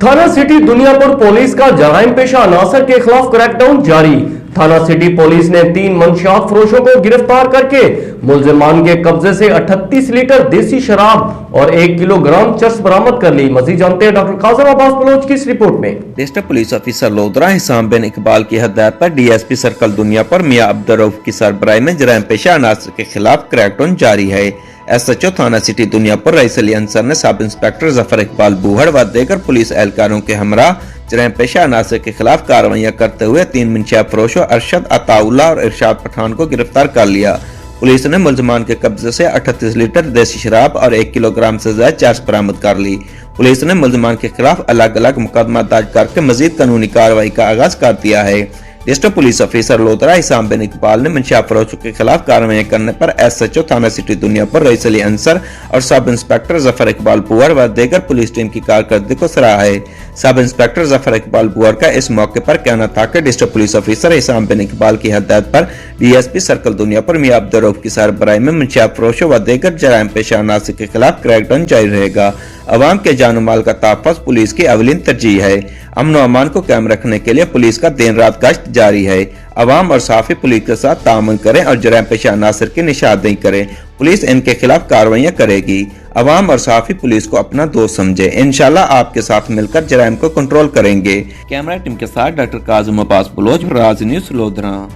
थाना city Duniyapur police का जराइम पेशा अनासर के खिलाफ क्रैकडाउन जारी। थाना सिटी पुलिस ने 3 मंशियात फरोशों को गिरफ्तार करके मुलजिमान के कब्जे से 38 लीटर देसी शराब और 1 किलोग्राम चरस बरामद कर ली। मजीद जानते हैं डॉक्टर काजम अब्बास बलोच की इस रिपोर्ट में। District police officer Lodhran Hisham bin Iqbal की हदायत पर डीएसपी सर्कल दुनियापुर मियां अब्दुर्रऊफ की सरबराही में जराइम पेशा अनासर के खिलाफ क्रैकडाउन जारी है। एसएचओ थाना सिटी दुनियापुर रईस अली अंसर ने सब इंस्पेक्टर जफर इकबाल बूहड़ व दीगर पुलिस एहलकारों के हमरा जराइम पेशा अनासर के खिलाफ कार्रवाइयां करते हुए 3 मंशिया फरोशों अरशद अताउल्ला और इरशाद पठान को गिरफ्तार कर लिया। पुलिस ने मुलजमान के कब्जे से 38 लीटर देसी शराब और 1 किलोग्राम से ज्यादा चरस बरामद कर ली। पुलिस ने मुलजमान के खिलाफ अलग अलग मुकदमा दर्ज करके मजीद कानूनी कार्रवाई का आगाज कर दिया है। District police officer Lodhran Hisham bin Iqbal ने मंशिया फरोशों के खिलाफ कार्रवाई करने पर एसएचओ थाना सिटी दुनियापुर रईस अली अंसर और सब इंस्पेक्टर जफर इकबाल बुअर व दीगर पुलिस टीम की कारकर्दगी को सराहा है। सब इंस्पेक्टर जफर इकबाल बुअर का इस मौके पर कहना था कि district police officer Hisam bin Iqbal की हदायत पर डीएसपी सर्कल दुनियापुर मियां अब्दुर्रऊफ की सरबराही में मंशिया फरोशों व दीगर जराइम पेशा अनासर के खिलाफ क्रैकडाउन जारी रहेगा। अवाम के जान माल का तहफ़्फ़ुज़ पुलिस की अवलीन तरजीह है। अमन व अमान को कायम रखने के लिए पुलिस का दिन रात गश्त जारी है। अवाम और साफी पुलिस के साथ तामुन करें और जराइम पेशा अनासर की निशानदेही करें। पुलिस इनके खिलाफ कार्रवाइयां करेगी। अवाम और साफी पुलिस को अपना दोस्त समझे। इंशाल्लाह आपके साथ मिलकर जराइम को कंट्रोल करेंगे। कैमरा टीम के साथ डॉक्टर काज़म अब्बास बलोच, राज न्यूज़ लोधरा।